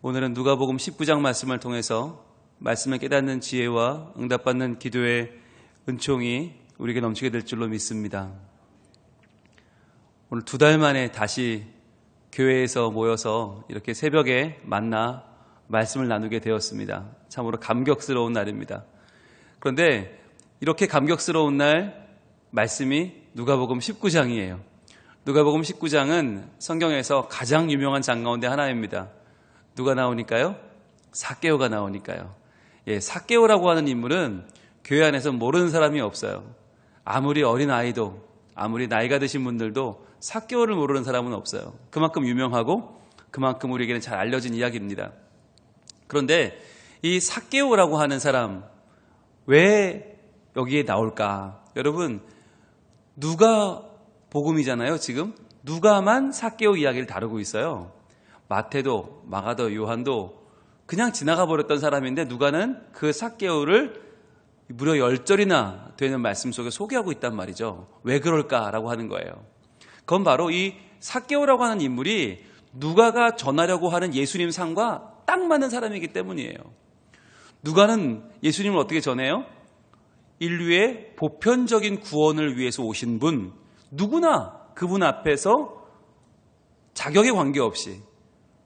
오늘은 누가복음 19장 말씀을 통해서 말씀을 깨닫는 지혜와 응답받는 기도의 은총이 우리에게 넘치게 될 줄로 믿습니다. 오늘 2달 만에 다시 교회에서 모여서 이렇게 새벽에 만나 말씀을 나누게 되었습니다. 참으로 감격스러운 날입니다. 그런데 이렇게 감격스러운 날 말씀이 누가복음 19장이에요. 누가복음 19장은 성경에서 가장 유명한 장 가운데 하나입니다. 누가 나오니까요? 삭개오가 나오니까요. 삭개오라고 하는 인물은 교회 안에서 모르는 사람이 없어요. 아무리 어린 아이도, 아무리 나이가 드신 분들도 삭개오를 모르는 사람은 없어요. 그만큼 유명하고 그만큼 우리에게는 잘 알려진 이야기입니다. 그런데 이 삭개오라고 하는 사람 왜 여기에 나올까? 여러분, 누가 복음이잖아요. 지금 누가만 삭개오 이야기를 다루고 있어요. 마태도, 마가도, 요한도 그냥 지나가 버렸던 사람인데 누가는 그 삭개오를 무려 10절이나 되는 말씀 속에 소개하고 있단 말이죠. 왜 그럴까라고 하는 거예요. 그건 바로 이 삭개오라고 하는 인물이 누가가 전하려고 하는 예수님 상과 딱 맞는 사람이기 때문이에요. 누가는 예수님을 어떻게 전해요? 인류의 보편적인 구원을 위해서 오신 분, 누구나 그분 앞에서 자격에 관계없이,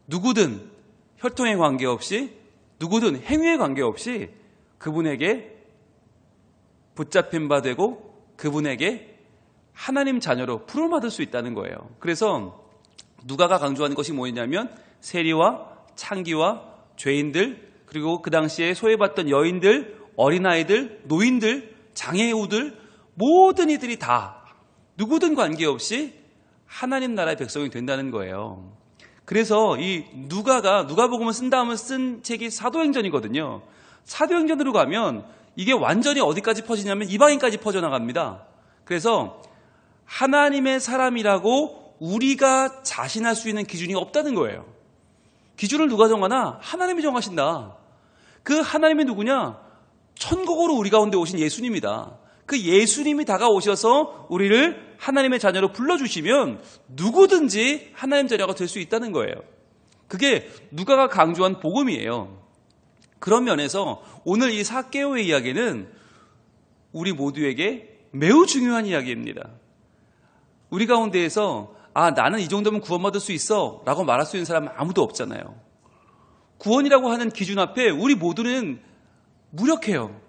누구든 혈통에 관계없이, 누구든 행위에 관계없이 그분에게 붙잡힌 바 되고 그분에게 하나님 자녀로 부름받을 수 있다는 거예요. 그래서 누가가 강조하는 것이 뭐냐면 세리와 창기와 죄인들, 그리고 그 당시에 소외받던 여인들, 어린아이들, 노인들, 장애우들, 모든 이들이 다 누구든 관계없이 하나님 나라의 백성이 된다는 거예요. 그래서 이 누가복음을 쓴 다음에 쓴 책이 사도행전이거든요. 사도행전으로 가면 이게 완전히 어디까지 퍼지냐면 이방인까지 퍼져나갑니다. 그래서 하나님의 사람이라고 우리가 자신할 수 있는 기준이 없다는 거예요. 기준을 누가 정하나? 하나님이 정하신다. 그 하나님이 누구냐? 천국으로 우리 가운데 오신 예수님이다. 그 예수님이 다가오셔서 우리를 하나님의 자녀로 불러주시면 누구든지 하나님 자녀가 될 수 있다는 거예요. 그게 누가가 강조한 복음이에요. 그런 면에서 오늘 이 삭개오의 이야기는 우리 모두에게 매우 중요한 이야기입니다. 우리 가운데에서 나는 이 정도면 구원받을 수 있어 라고 말할 수 있는 사람은 아무도 없잖아요. 구원이라고 하는 기준 앞에 우리 모두는 무력해요.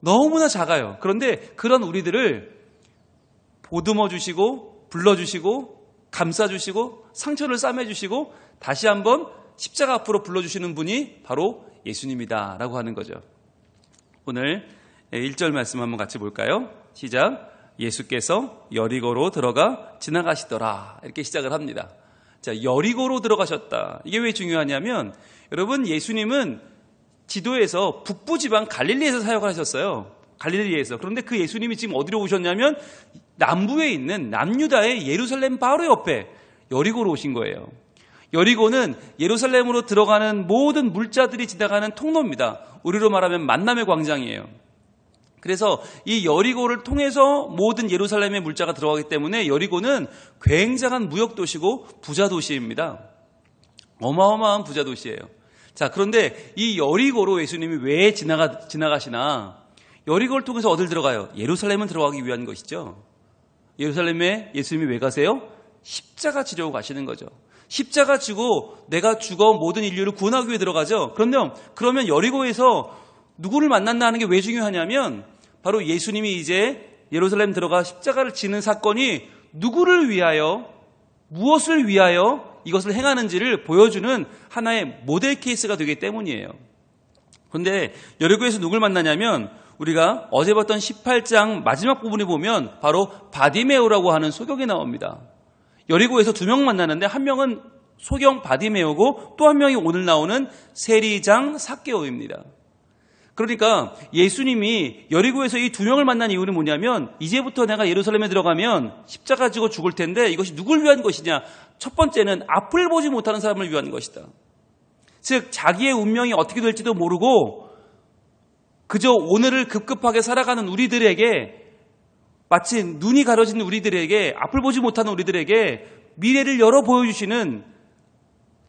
너무나 작아요. 그런데 그런 우리들을 보듬어 주시고 불러주시고 감싸주시고 상처를 싸매주시고 다시 한번 십자가 앞으로 불러주시는 분이 바로 예수님이다 라고 하는 거죠. 오늘 1절 말씀 한번 같이 볼까요? 시작. 예수께서 여리고로 들어가 지나가시더라. 이렇게 시작을 합니다. 자, 여리고로 들어가셨다. 이게 왜 중요하냐면 여러분, 예수님은 지도에서 북부 지방 갈릴리에서 사역을 하셨어요. 갈릴리에서. 그런데 그 예수님이 지금 어디로 오셨냐면 남부에 있는 남유다의 예루살렘 바로 옆에 여리고로 오신 거예요. 여리고는 예루살렘으로 들어가는 모든 물자들이 지나가는 통로입니다. 우리로 말하면 만남의 광장이에요. 그래서 이 여리고를 통해서 모든 예루살렘의 물자가 들어가기 때문에 여리고는 굉장한 무역도시고 부자도시입니다. 어마어마한 부자도시예요. 자, 그런데 이 여리고로 예수님이 왜 지나가시나? 여리고를 통해서 어딜 들어가요? 예루살렘은 들어가기 위한 것이죠. 예루살렘에 예수님이 왜 가세요? 십자가 지려고 가시는 거죠. 십자가 지고 내가 죽어 모든 인류를 구원하기 위해 들어가죠. 그러면 여리고에서 누구를 만난다 하는 게 왜 중요하냐면 바로 예수님이 이제 예루살렘 들어가 십자가를 지는 사건이 누구를 위하여, 무엇을 위하여 이것을 행하는지를 보여주는 하나의 모델 케이스가 되기 때문이에요. 그런데 여리고에서 누굴 만나냐면 우리가 어제 봤던 18장 마지막 부분에 보면 바로 바디메오라고 하는 소경이 나옵니다. 여리고에서 2명 만나는데 한 명은 소경 바디메오고 또 한 명이 오늘 나오는 세리장 삭개오입니다. 그러니까 예수님이 여리고에서 이 2명을 만난 이유는 뭐냐면 이제부터 내가 예루살렘에 들어가면 십자가 지고 죽을 텐데 이것이 누굴 위한 것이냐? 첫 번째는 앞을 보지 못하는 사람을 위한 것이다. 즉 자기의 운명이 어떻게 될지도 모르고 그저 오늘을 급급하게 살아가는 우리들에게, 마치 눈이 가려진 우리들에게, 앞을 보지 못하는 우리들에게 미래를 열어 보여주시는,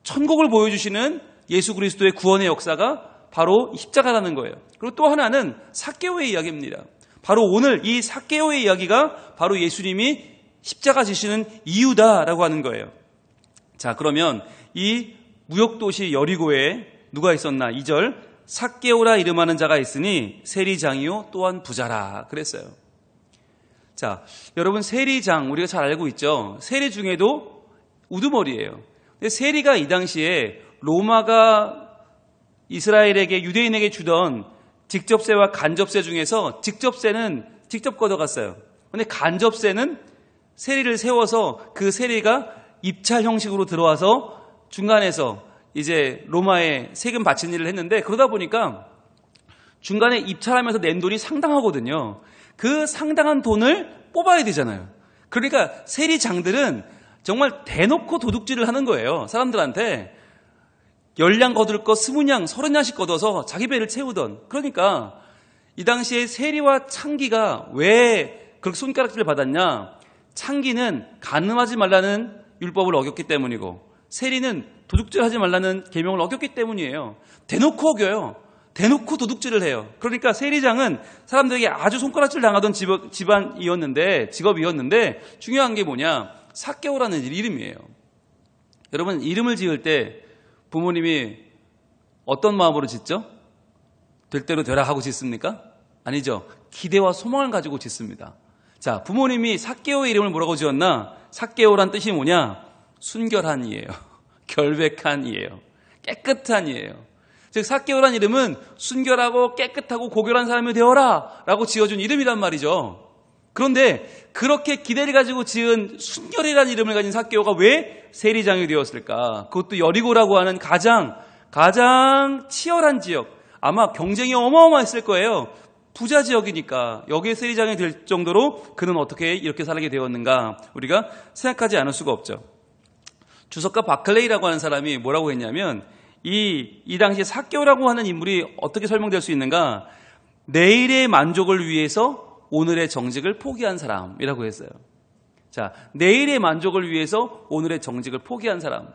천국을 보여주시는 예수 그리스도의 구원의 역사가 바로 십자가라는 거예요. 그리고 또 하나는 삭개오의 이야기입니다. 바로 오늘 이 삭개오의 이야기가 바로 예수님이 십자가 지시는 이유다라고 하는 거예요. 자, 그러면 이 무역도시 여리고에 누가 있었나? 2절, 삭개오라 이름하는 자가 있으니 세리장이요 또한 부자라 그랬어요. 자, 여러분 세리장 우리가 잘 알고 있죠. 세리 중에도 우두머리예요. 근데 세리가 이 당시에 로마가 이스라엘에게 유대인에게 주던 직접세와 간접세 중에서 직접세는 직접 걷어갔어요. 근데 간접세는 세리를 세워서 그 세리가 입찰 형식으로 들어와서 중간에서 이제 로마에 세금 바치는 일을 했는데, 그러다 보니까 중간에 입찰하면서 낸 돈이 상당하거든요. 그 상당한 돈을 뽑아야 되잖아요. 그러니까 세리장들은 정말 대놓고 도둑질을 하는 거예요. 사람들한테 10량 거둘 거 20량, 30량씩 걷어서 자기 배를 채우던. 그러니까 이 당시에 세리와 창기가 왜 그렇게 손가락질을 받았냐? 창기는 간음하지 말라는 율법을 어겼기 때문이고, 세리는 도둑질하지 말라는 계명을 어겼기 때문이에요. 대놓고 어겨요. 대놓고 도둑질을 해요. 그러니까 세리장은 사람들에게 아주 손가락질 당하던 직업이었는데 중요한 게 뭐냐? 삭개오라는 이름이에요. 여러분, 이름을 지을 때 부모님이 어떤 마음으로 짓죠? 될 대로 되라 하고 짓습니까? 아니죠. 기대와 소망을 가지고 짓습니다. 자, 부모님이 삭개오의 이름을 뭐라고 지었나? 삭개오란 뜻이 뭐냐? 순결한이에요. 결백한이에요. 깨끗한이에요. 즉 삭개오란 이름은 순결하고 깨끗하고 고결한 사람이 되어라 라고 지어준 이름이란 말이죠. 그런데 그렇게 기대를 가지고 지은 순결이라는 이름을 가진 삭개오가 왜 세리장이 되었을까? 그것도 여리고라고 하는 가장 치열한 지역, 아마 경쟁이 어마어마했을 거예요. 부자 지역이니까. 여기에 세리장이 될 정도로 그는 어떻게 이렇게 살게 되었는가, 우리가 생각하지 않을 수가 없죠. 주석가 바클레이라고 하는 사람이 뭐라고 했냐면, 이 당시에 삭개오라고 하는 인물이 어떻게 설명될 수 있는가? 내일의 만족을 위해서 오늘의 정직을 포기한 사람이라고 했어요. 자, 내일의 만족을 위해서 오늘의 정직을 포기한 사람.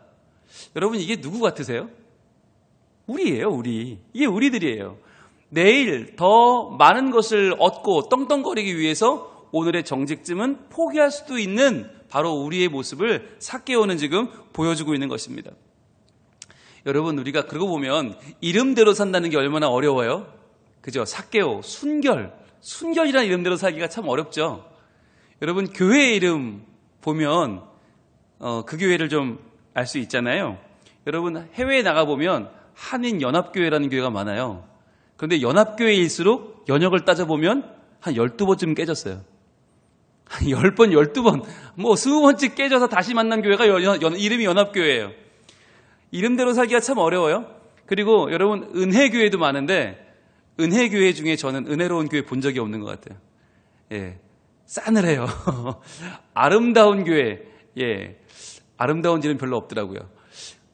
여러분, 이게 누구 같으세요? 우리예요, 우리. 이게 우리들이에요. 내일 더 많은 것을 얻고 떵떵거리기 위해서 오늘의 정직쯤은 포기할 수도 있는 바로 우리의 모습을 삭개오는 지금 보여주고 있는 것입니다. 여러분, 우리가 그러고 보면 이름대로 산다는 게 얼마나 어려워요? 그죠? 삭개오, 순결이라는 이름대로 살기가 참 어렵죠. 여러분, 교회 이름 보면 그 교회를 좀 알 수 있잖아요. 여러분, 해외에 나가보면 한인연합교회라는 교회가 많아요. 그런데 연합교회일수록 연역을 따져보면 한 12번쯤 깨졌어요. 한 10번, 12번, 뭐 20번쯤 깨져서 다시 만난 교회가 이름이 연합교회예요. 이름대로 살기가 참 어려워요. 그리고 여러분, 은혜교회도 많은데 은혜교회 중에 저는 은혜로운 교회 본 적이 없는 것 같아요. 예, 싸늘해요. 아름다운 교회, 예, 아름다운 지는 별로 없더라고요.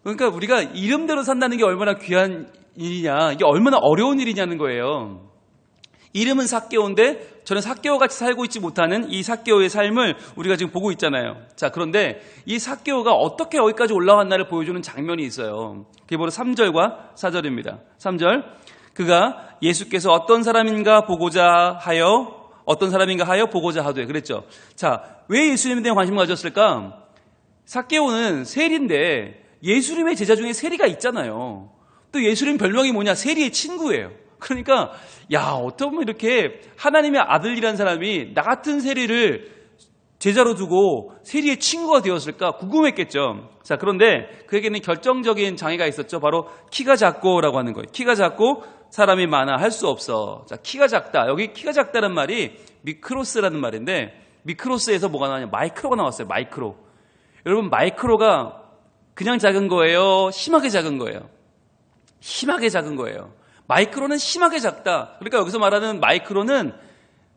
그러니까 우리가 이름대로 산다는 게 얼마나 귀한 일이냐, 이게 얼마나 어려운 일이냐는 거예요. 이름은 삭개오인데 저는 삭개오같이 살고 있지 못하는 이 삭개오의 삶을 우리가 지금 보고 있잖아요. 자, 그런데 이 삭개오가 어떻게 여기까지 올라왔나를 보여주는 장면이 있어요. 그게 바로 3절과 4절입니다. 3절, 그가 예수께서 어떤 사람인가 하여 보고자 하되 그랬죠. 자, 왜 예수님에 대한 관심을 가졌을까? 삭개오는 세리인데 예수님의 제자 중에 세리가 있잖아요. 또 예수님 별명이 뭐냐? 세리의 친구예요. 그러니까 어떻게 보면 이렇게 하나님의 아들이라는 사람이 나 같은 세리를 제자로 두고 세리의 친구가 되었을까 궁금했겠죠. 자, 그런데 그에게는 결정적인 장애가 있었죠. 바로 키가 작고라고 하는 거예요. 키가 작고 사람이 많아 할 수 없어. 자, 키가 작다. 여기 키가 작다는 말이 미크로스라는 말인데, 미크로스에서 뭐가 나왔냐? 마이크로가 나왔어요. 마이크로. 여러분, 마이크로가 그냥 작은 거예요? 심하게 작은 거예요? 심하게 작은 거예요. 마이크로는 심하게 작다. 그러니까 여기서 말하는 마이크로는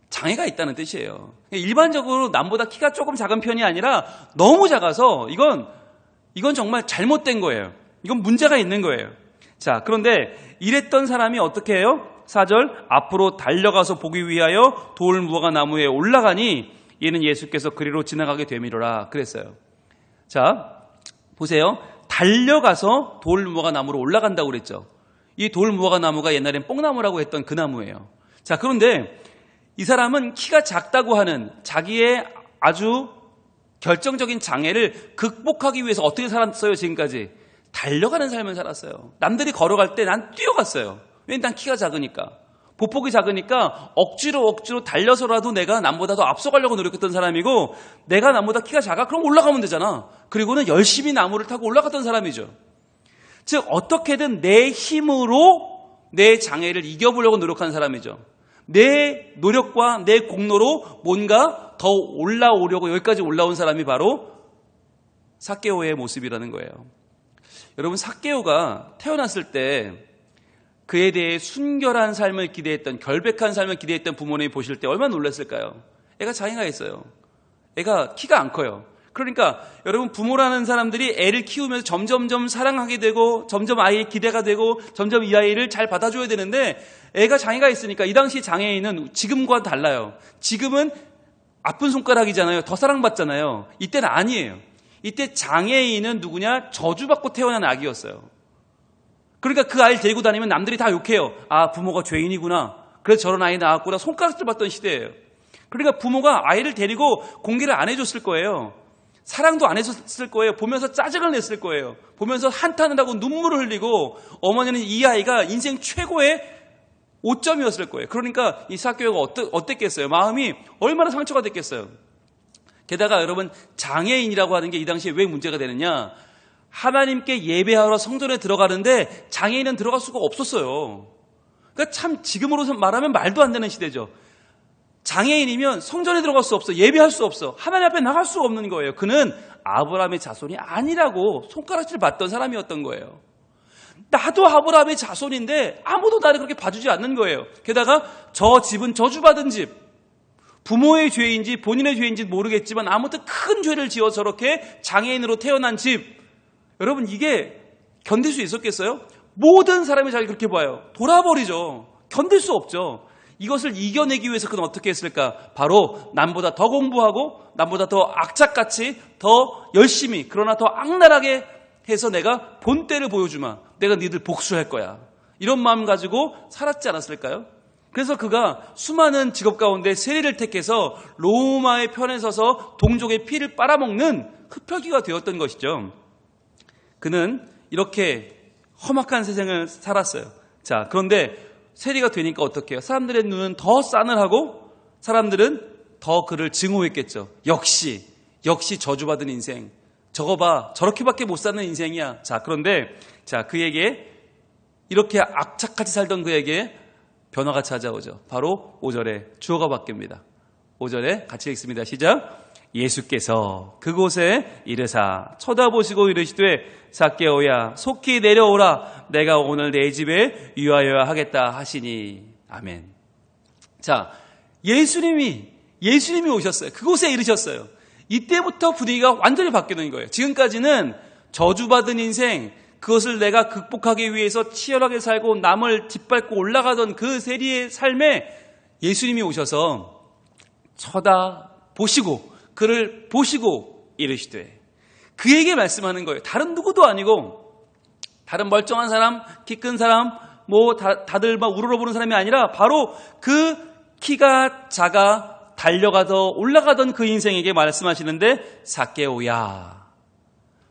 장애가 있다는 뜻이에요. 일반적으로 남보다 키가 조금 작은 편이 아니라 너무 작아서 이건 정말 잘못된 거예요. 이건 문제가 있는 거예요. 자, 그런데 이랬던 사람이 어떻게 해요? 4절, 앞으로 달려가서 보기 위하여 돌무화과 나무에 올라가니 이는 예수께서 그리로 지나가게 되미로라 그랬어요. 자, 보세요. 달려가서 돌무화과 나무로 올라간다고 그랬죠. 이 돌무화과 나무가 옛날엔 뽕나무라고 했던 그 나무예요. 자, 그런데 이 사람은 키가 작다고 하는 자기의 아주 결정적인 장애를 극복하기 위해서 어떻게 살았어요? 지금까지 달려가는 삶을 살았어요. 남들이 걸어갈 때 난 뛰어갔어요. 왜냐면 난 키가 작으니까, 보폭이 작으니까 억지로 달려서라도 내가 남보다 더 앞서가려고 노력했던 사람이고, 내가 남보다 키가 작아? 그럼 올라가면 되잖아. 그리고는 열심히 나무를 타고 올라갔던 사람이죠. 즉 어떻게든 내 힘으로 내 장애를 이겨보려고 노력한 사람이죠. 내 노력과 내 공로로 뭔가 더 올라오려고 여기까지 올라온 사람이 바로 삭개오의 모습이라는 거예요. 여러분, 삭개오가 태어났을 때 그에 대해 순결한 삶을 기대했던, 결백한 삶을 기대했던 부모님이 보실 때 얼마나 놀랐을까요? 애가 장애가 있어요. 애가 키가 안 커요. 그러니까 여러분, 부모라는 사람들이 애를 키우면서 점점점 사랑하게 되고 점점 아이의 기대가 되고 점점 이 아이를 잘 받아줘야 되는데, 애가 장애가 있으니까 이 당시 장애인은 지금과 달라요. 지금은 아픈 손가락이잖아요. 더 사랑받잖아요. 이때는 아니에요. 이때 장애인은 누구냐? 저주받고 태어난 아기였어요. 그러니까 그 아이를 데리고 다니면 남들이 다 욕해요. 아, 부모가 죄인이구나. 그래서 저런 아이 낳았구나. 손가락질 받던 시대예요. 그러니까 부모가 아이를 데리고 공개를 안 해줬을 거예요. 사랑도 안 해줬을 거예요. 보면서 짜증을 냈을 거예요. 보면서 한탄을 하고 눈물을 흘리고, 어머니는 이 아이가 인생 최고의 오점이었을 거예요. 그러니까 이 삭개오가 어땠겠어요? 마음이 얼마나 상처가 됐겠어요? 게다가 여러분, 장애인이라고 하는 게 이 당시에 왜 문제가 되느냐? 하나님께 예배하러 성전에 들어가는데 장애인은 들어갈 수가 없었어요. 그러니까 참 지금으로 말하면 말도 안 되는 시대죠. 장애인이면 성전에 들어갈 수 없어. 예배할 수 없어. 하나님 앞에 나갈 수 없는 거예요. 그는 아브라함의 자손이 아니라고 손가락질 받던 사람이었던 거예요. 나도 아브라함의 자손인데 아무도 나를 그렇게 봐주지 않는 거예요. 게다가 저 집은 저주받은 집, 부모의 죄인지 본인의 죄인지 모르겠지만 아무튼 큰 죄를 지어 저렇게 장애인으로 태어난 집, 여러분, 이게 견딜 수 있었겠어요? 모든 사람이 자기를 그렇게 봐요. 돌아버리죠. 견딜 수 없죠. 이것을 이겨내기 위해서 그는 어떻게 했을까? 바로 남보다 더 공부하고 남보다 더 악착같이 더 열심히, 그러나 더 악랄하게 해서 내가 본때를 보여주마. 내가 니들 복수할 거야. 이런 마음 가지고 살았지 않았을까요? 그래서 그가 수많은 직업 가운데 세리를 택해서 로마의 편에 서서 동족의 피를 빨아먹는 흡혈귀가 되었던 것이죠. 그는 이렇게 험악한 세상을 살았어요. 자, 그런데 세리가 되니까 어떻게 해요? 사람들의 눈은 더 싸늘하고 사람들은 더 그를 증오했겠죠. 역시 저주받은 인생. 저거 봐, 저렇게밖에 못 사는 인생이야. 자, 그런데 그에게 이렇게 악착같이 살던 그에게 변화가 찾아오죠. 바로 5절에 주어가 바뀝니다. 5절에 같이 읽습니다. 시작. 예수께서 그곳에 이르사 쳐다보시고 이르시되 삭개오야 속히 내려오라. 내가 오늘 내 집에 유하여야 하겠다 하시니. 아멘. 자, 예수님이 오셨어요. 그곳에 이르셨어요. 이때부터 분위기가 완전히 바뀌는 거예요. 지금까지는 저주받은 인생, 그것을 내가 극복하기 위해서 치열하게 살고 남을 뒷밟고 올라가던 그 세리의 삶에 예수님이 오셔서 쳐다보시고 그를 보시고 이르시되, 그에게 말씀하는 거예요. 다른 누구도 아니고, 다른 멀쩡한 사람, 키 큰 사람, 다들 막 우러러보는 사람이 아니라 바로 그 키가 작아 달려가서 올라가던 그 인생에게 말씀하시는데, 삭개오야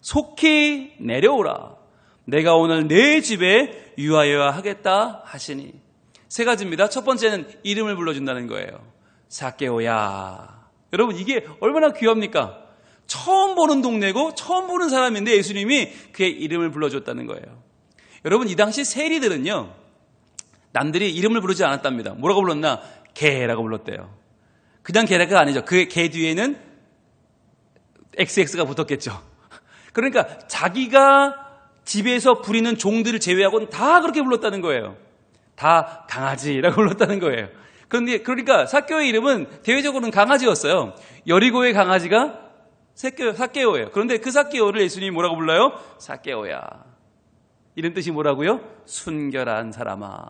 속히 내려오라. 내가 오늘 내 집에 유하여야 하겠다 하시니. 세 가지입니다. 첫 번째는 이름을 불러준다는 거예요. 삭개오야. 여러분, 이게 얼마나 귀합니까? 처음 보는 동네고 처음 보는 사람인데 예수님이 그의 이름을 불러줬다는 거예요. 여러분, 이 당시 세리들은요, 남들이 이름을 부르지 않았답니다. 뭐라고 불렀나? 개라고 불렀대요. 그냥 개가 아니죠. 그 개 뒤에는 XX가 붙었겠죠. 그러니까 자기가 집에서 부리는 종들을 제외하고는 다 그렇게 불렀다는 거예요. 다 강아지라고 불렀다는 거예요. 그러니까 삭개오의 이름은 대외적으로는 강아지였어요. 여리고의 강아지가 삭개오예요. 그런데 그 삭개오를 예수님이 뭐라고 불러요? 삭개오야. 이런 뜻이 뭐라고요? 순결한 사람아,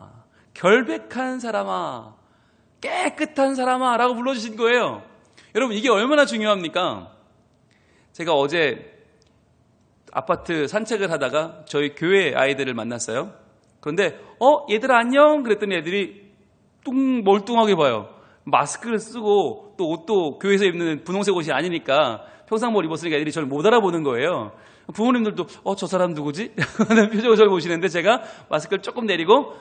결백한 사람아, 깨끗한 사람아 라고 불러주신 거예요. 여러분, 이게 얼마나 중요합니까? 제가 어제 아파트 산책을 하다가 저희 교회 아이들을 만났어요. 그런데 얘들아 안녕 그랬더니 애들이 멀뚱하게 봐요. 마스크를 쓰고 또 옷도 교회에서 입는 분홍색 옷이 아니니까 평상복을 입었으니까 애들이 저를 못 알아보는 거예요. 부모님들도 저 사람 누구지? 하는 표정을 저를 보시는데 제가 마스크를 조금 내리고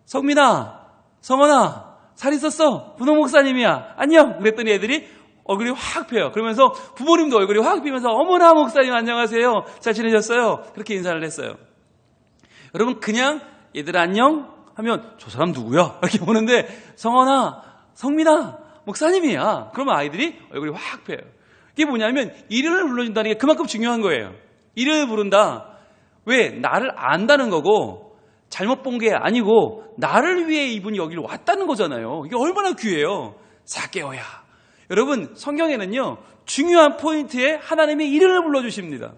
성민아, 성원아, 잘 있었어? 분홍 목사님이야. 안녕. 그랬더니 애들이 얼굴이 확 펴요. 그러면서 부모님도 얼굴이 확 피면서 어머나 목사님 안녕하세요. 잘 지내셨어요? 그렇게 인사를 했어요. 여러분 그냥 얘들아 안녕 하면 저 사람 누구야? 이렇게 보는데 성원아, 성민아, 목사님이야. 그러면 아이들이 얼굴이 확 펴요. 이게 뭐냐면 이름을 불러준다는 게 그만큼 중요한 거예요. 이름을 부른다. 왜? 나를 안다는 거고 잘못 본 게 아니고 나를 위해 이분이 여기를 왔다는 거잖아요. 이게 얼마나 귀해요. 삭개오야. 여러분 성경에는요 중요한 포인트에 하나님의 이름을 불러주십니다.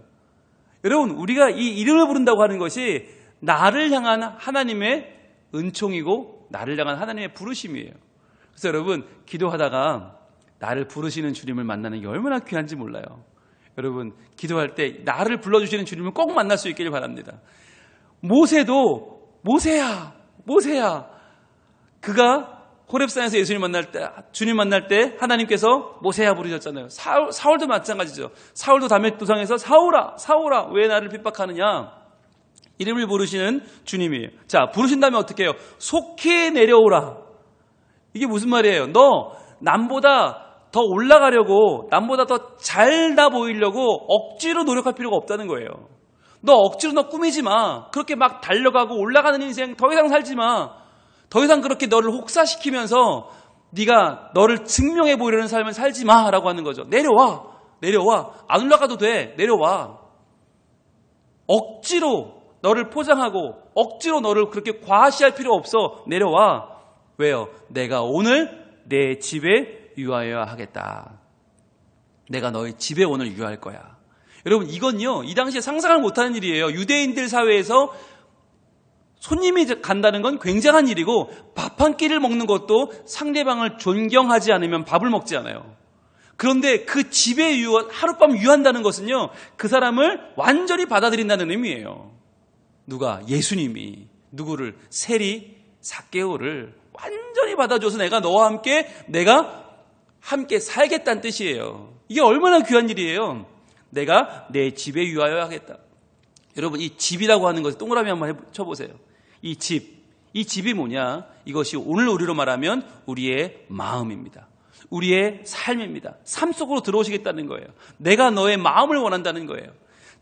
여러분 우리가 이 이름을 부른다고 하는 것이 나를 향한 하나님의 은총이고 나를 향한 하나님의 부르심이에요. 그래서 여러분 기도하다가 나를 부르시는 주님을 만나는 게 얼마나 귀한지 몰라요. 여러분 기도할 때 나를 불러주시는 주님을 꼭 만날 수 있기를 바랍니다. 모세도 모세야 그가 호렙산에서 예수님 만날 때 주님 만날 때 하나님께서 모세야 부르셨잖아요. 사울도 마찬가지죠. 사울도 다메섹 도상에서 사울아 왜 나를 핍박하느냐 이름을 부르시는 주님이에요. 자 부르신 다음에 어떻게 해요? 속히 내려오라. 이게 무슨 말이에요? 너 남보다 더 올라가려고 남보다 더 잘나 보이려고 억지로 노력할 필요가 없다는 거예요. 너 억지로 너 꾸미지 마. 그렇게 막 달려가고 올라가는 인생 더 이상 살지 마. 더 이상 그렇게 너를 혹사시키면서 네가 너를 증명해 보이려는 삶을 살지 마라고 하는 거죠. 내려와. 안 올라가도 돼. 내려와. 억지로 너를 포장하고 억지로 너를 그렇게 과시할 필요 없어. 내려와. 왜요? 내가 오늘 내 집에 유하여야 하겠다. 내가 너희 집에 오늘 유할 거야. 여러분 이건요 이 당시에 상상을 못하는 일이에요. 유대인들 사회에서 손님이 간다는 건 굉장한 일이고 밥 한 끼를 먹는 것도 상대방을 존경하지 않으면 밥을 먹지 않아요. 그런데 그 집에 하룻밤 유한다는 것은요 그 사람을 완전히 받아들인다는 의미예요. 누가? 예수님이 누구를? 세리 삭개오를 완전히 받아줘서 내가 함께 살겠다는 뜻이에요. 이게 얼마나 귀한 일이에요. 내가 내 집에 유하여 하겠다. 여러분 이 집이라고 하는 것을 동그라미 한번 쳐보세요. 이 집이 뭐냐? 이것이 오늘 우리로 말하면 우리의 마음입니다. 우리의 삶입니다. 삶 속으로 들어오시겠다는 거예요. 내가 너의 마음을 원한다는 거예요.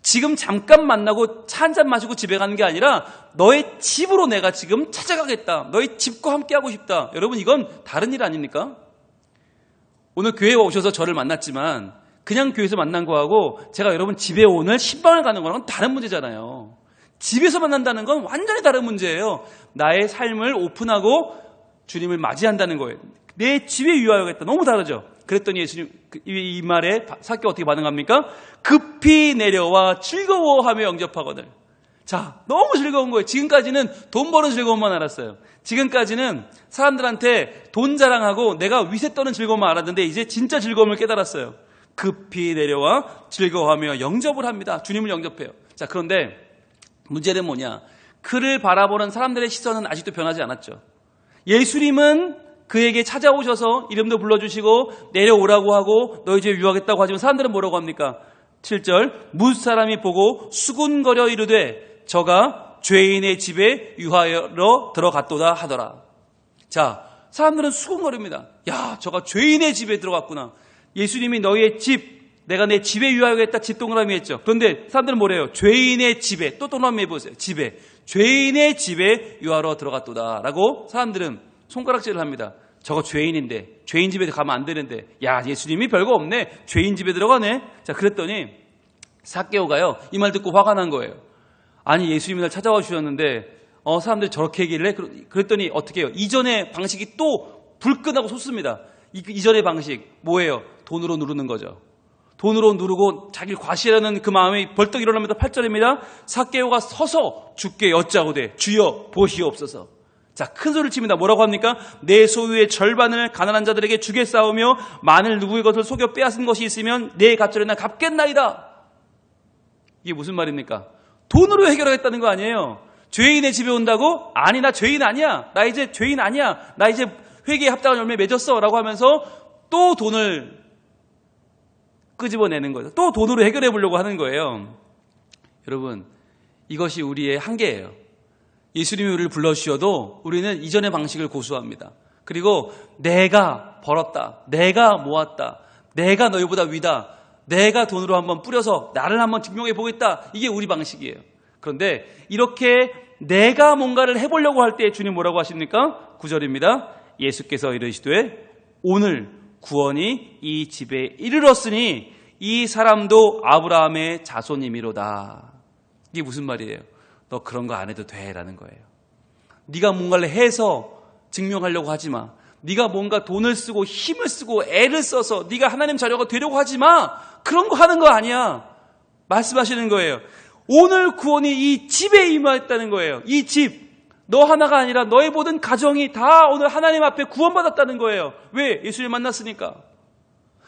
지금 잠깐 만나고 차 한잔 마시고 집에 가는 게 아니라 너의 집으로 내가 지금 찾아가겠다. 너의 집과 함께 하고 싶다. 여러분 이건 다른 일 아닙니까? 오늘 교회에 오셔서 저를 만났지만 그냥 교회에서 만난 거하고 제가 여러분 집에 오늘 신방을 가는 거랑은 다른 문제잖아요. 집에서 만난다는 건 완전히 다른 문제예요. 나의 삶을 오픈하고 주님을 맞이한다는 거예요. 내 집에 유하여야겠다. 너무 다르죠. 그랬더니 예수님 이 말에 삭개오 어떻게 반응합니까? 급히 내려와 즐거워하며 영접하거늘. 자, 너무 즐거운 거예요. 지금까지는 돈 버는 즐거움만 알았어요. 지금까지는 사람들한테 돈 자랑하고 내가 위세 떠는 즐거움만 알았는데 이제 진짜 즐거움을 깨달았어요. 급히 내려와 즐거워하며 영접을 합니다. 주님을 영접해요. 자, 그런데 문제는 뭐냐? 그를 바라보는 사람들의 시선은 아직도 변하지 않았죠. 예수님은 그에게 찾아오셔서 이름도 불러주시고 내려오라고 하고 너희 집에 유하겠다고 하지만 사람들은 뭐라고 합니까? 7절 무릇 사람이 보고 수군거려 이르되 저가 죄인의 집에 유하여 들어갔도다 하더라. 자, 사람들은 수군거립니다. 야, 저가 죄인의 집에 들어갔구나. 예수님이 너희의 집, 내가 내 집에 유하여겠다 집 동그라미 했죠. 그런데 사람들은 뭐래요? 죄인의 집에, 또 동그라미 해보세요. 집에, 죄인의 집에 유하러 들어갔도다 라고 사람들은 손가락질을 합니다. 저거 죄인인데, 죄인 집에 가면 안 되는데, 야, 예수님이 별거 없네. 죄인 집에 들어가네. 자, 그랬더니 삭개오가요, 이 말 듣고 화가 난 거예요. 아니, 예수님이 날 찾아와 주셨는데, 사람들이 저렇게 얘기를 해? 그랬더니 어떻게 해요? 이전의 방식이 또 불끈하고 솟습니다. 이전의 방식, 뭐예요? 돈으로 누르는 거죠. 돈으로 누르고 자기를 과시하려는 그 마음이 벌떡 일어납니다. 8절입니다. 삭개오가 서서 주께 여짜오되 주여 보시옵소서. 자, 큰 소리를 칩니다. 뭐라고 합니까? 내 소유의 절반을 가난한 자들에게 주겠사오며 만일 누구의 것을 속여 빼앗은 것이 있으면 내 갑절에 나 갚겠나이다. 이게 무슨 말입니까? 돈으로 해결하겠다는 거 아니에요. 죄인의 집에 온다고? 아니, 나 죄인 아니야. 나 이제 죄인 아니야. 나 이제 회개에 합당한 열매 맺었어. 라고 하면서 또 돈을 끄집어내는 거죠. 또 돈으로 해결해 보려고 하는 거예요. 여러분, 이것이 우리의 한계예요. 예수님이 우리를 불러주셔도 우리는 이전의 방식을 고수합니다. 그리고 내가 벌었다, 내가 모았다, 내가 너희보다 위다, 내가 돈으로 한번 뿌려서 나를 한번 증명해 보겠다, 이게 우리 방식이에요. 그런데 이렇게 내가 뭔가를 해보려고 할 때 주님 뭐라고 하십니까? 9절입니다. 예수께서 이르시되 오늘 구원이 이 집에 이르렀으니 이 사람도 아브라함의 자손이미로다. 이게 무슨 말이에요? 너 그런 거 안 해도 돼 라는 거예요. 네가 뭔가를 해서 증명하려고 하지 마. 네가 뭔가 돈을 쓰고 힘을 쓰고 애를 써서 네가 하나님 자녀가 되려고 하지 마. 그런 거 하는 거 아니야. 말씀하시는 거예요. 오늘 구원이 이 집에 임하였다는 거예요. 이 집, 너 하나가 아니라 너의 모든 가정이 다 오늘 하나님 앞에 구원받았다는 거예요. 왜? 예수님 만났으니까.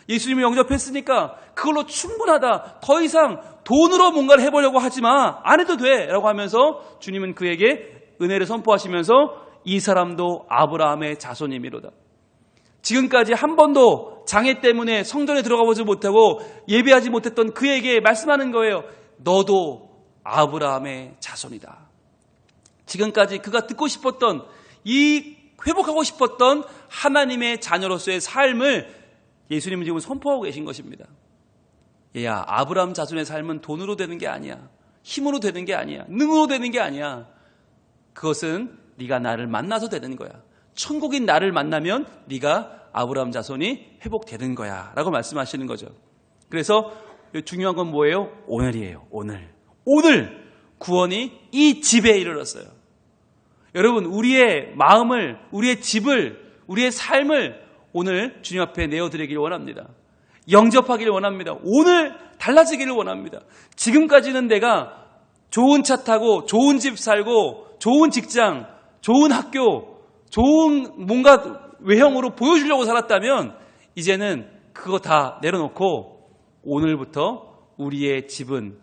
예수님을 영접했으니까 그걸로 충분하다. 더 이상 돈으로 뭔가를 해보려고 하지 마. 안 해도 돼. 라고 하면서 주님은 그에게 은혜를 선포하시면서 이 사람도 아브라함의 자손이미로다. 지금까지 한 번도 장애 때문에 성전에 들어가 보지 못하고 예배하지 못했던 그에게 말씀하는 거예요. 너도 아브라함의 자손이다. 지금까지 그가 듣고 싶었던, 이 회복하고 싶었던 하나님의 자녀로서의 삶을 예수님은 지금 선포하고 계신 것입니다. 얘야, 아브라함 자손의 삶은 돈으로 되는 게 아니야. 힘으로 되는 게 아니야. 능으로 되는 게 아니야. 그것은 네가 나를 만나서 되는 거야. 천국인 나를 만나면 네가 아브라함 자손이 회복되는 거야 라고 말씀하시는 거죠. 그래서 중요한 건 뭐예요? 오늘이에요. 오늘 구원이 이 집에 이르렀어요. 여러분, 우리의 마음을, 우리의 집을, 우리의 삶을 오늘 주님 앞에 내어드리길 원합니다. 영접하기를 원합니다. 오늘 달라지기를 원합니다. 지금까지는 내가 좋은 차 타고 좋은 집 살고 좋은 직장, 좋은 학교, 좋은 뭔가 외형으로 보여주려고 살았다면 이제는 그거 다 내려놓고 오늘부터 우리의 집은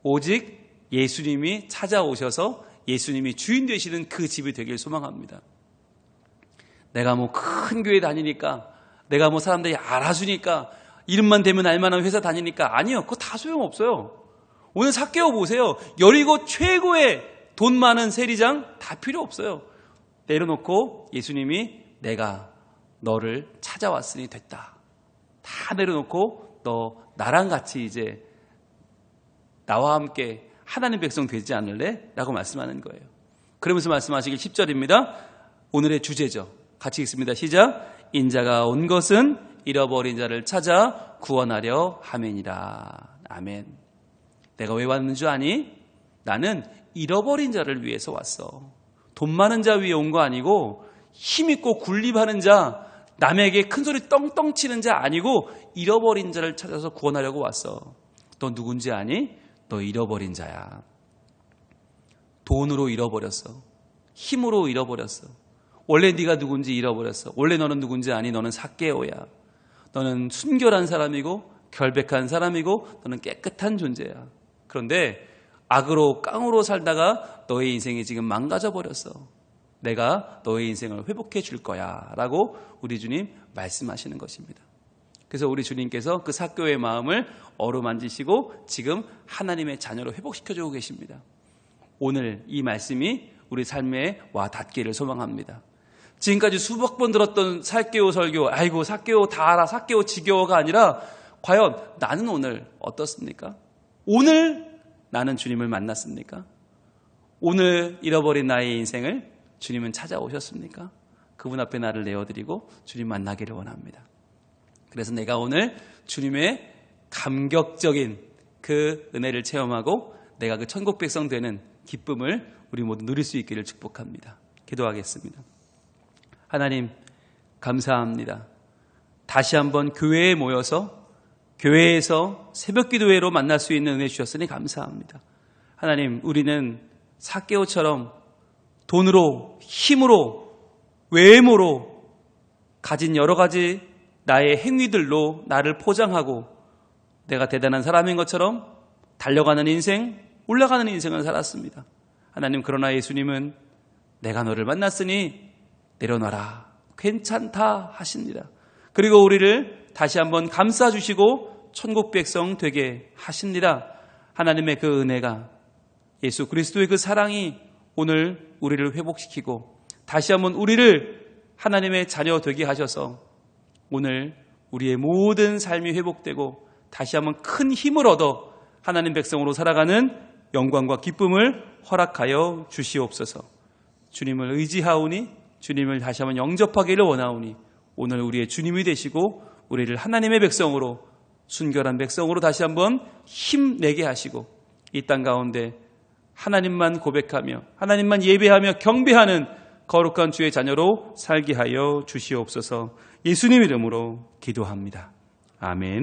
오직 예수님이 찾아오셔서 예수님이 주인 되시는 그 집이 되길 소망합니다. 내가 뭐 큰 교회 다니니까, 내가 뭐 사람들이 알아주니까, 이름만 대면 알만한 회사 다니니까, 아니요. 그거 다 소용없어요. 오늘 삭개오 보세요. 여리고 최고의 돈 많은 세리장 다 필요 없어요. 내려놓고 예수님이 내가 너를 찾아왔으니 됐다. 다 내려놓고 너 나랑 같이 이제 나와 함께 하나님 백성 되지 않을래? 라고 말씀하는 거예요. 그러면서 말씀하시길 10절입니다. 오늘의 주제죠. 같이 읽습니다. 시작. 인자가 온 것은 잃어버린 자를 찾아 구원하려 함이니라. 아멘. 내가 왜 왔는 줄 아니? 나는 잃어버린 자를 위해서 왔어. 돈 많은 자 위에 온 거 아니고 힘있고 군림하는 자, 남에게 큰소리 떵떵 치는 자 아니고 잃어버린 자를 찾아서 구원하려고 왔어. 너 누군지 아니? 너 잃어버린 자야. 돈으로 잃어버렸어. 힘으로 잃어버렸어. 원래 네가 누군지 잃어버렸어. 원래 너는 누군지 아니? 너는 삭개오야. 너는 순결한 사람이고 결백한 사람이고 너는 깨끗한 존재야. 그런데 악으로 깡으로 살다가 너의 인생이 지금 망가져 버렸어. 내가 너의 인생을 회복해 줄 거야 라고 우리 주님 말씀하시는 것입니다. 그래서 우리 주님께서 그 삭개오의 마음을 어루만지시고 지금 하나님의 자녀로 회복시켜주고 계십니다. 오늘 이 말씀이 우리 삶에 와 닿기를 소망합니다. 지금까지 수백 번 들었던 삭개오 설교, 아이고 삭개오 다 알아, 삭개오 지겨워가 아니라 과연 나는 오늘 어떻습니까? 오늘 나는 주님을 만났습니까? 오늘 잃어버린 나의 인생을 주님은 찾아오셨습니까? 그분 앞에 나를 내어드리고 주님 만나기를 원합니다. 그래서 내가 오늘 주님의 감격적인 그 은혜를 체험하고 내가 그 천국 백성 되는 기쁨을 우리 모두 누릴 수 있기를 축복합니다. 기도하겠습니다. 하나님 감사합니다. 다시 한번 교회에 모여서 교회에서 새벽기도회로 만날 수 있는 은혜 주셨으니 감사합니다. 하나님, 우리는 삭개오처럼 돈으로, 힘으로, 외모로 가진 여러 가지 나의 행위들로 나를 포장하고 내가 대단한 사람인 것처럼 달려가는 인생, 올라가는 인생을 살았습니다. 하나님, 그러나 예수님은 내가 너를 만났으니 내려놔라, 괜찮다 하십니다. 그리고 우리를 다시 한번 감싸주시고 천국 백성 되게 하십니다. 하나님의 그 은혜가, 예수 그리스도의 그 사랑이 오늘 우리를 회복시키고 다시 한번 우리를 하나님의 자녀 되게 하셔서 오늘 우리의 모든 삶이 회복되고 다시 한번 큰 힘을 얻어 하나님 백성으로 살아가는 영광과 기쁨을 허락하여 주시옵소서. 주님을 의지하오니, 주님을 다시 한번 영접하기를 원하오니 오늘 우리의 주님이 되시고 우리를 하나님의 백성으로, 순결한 백성으로 다시 한번 힘내게 하시고 이 땅 가운데 하나님만 고백하며 하나님만 예배하며 경배하는 거룩한 주의 자녀로 살게 하여 주시옵소서. 예수님 이름으로 기도합니다. 아멘.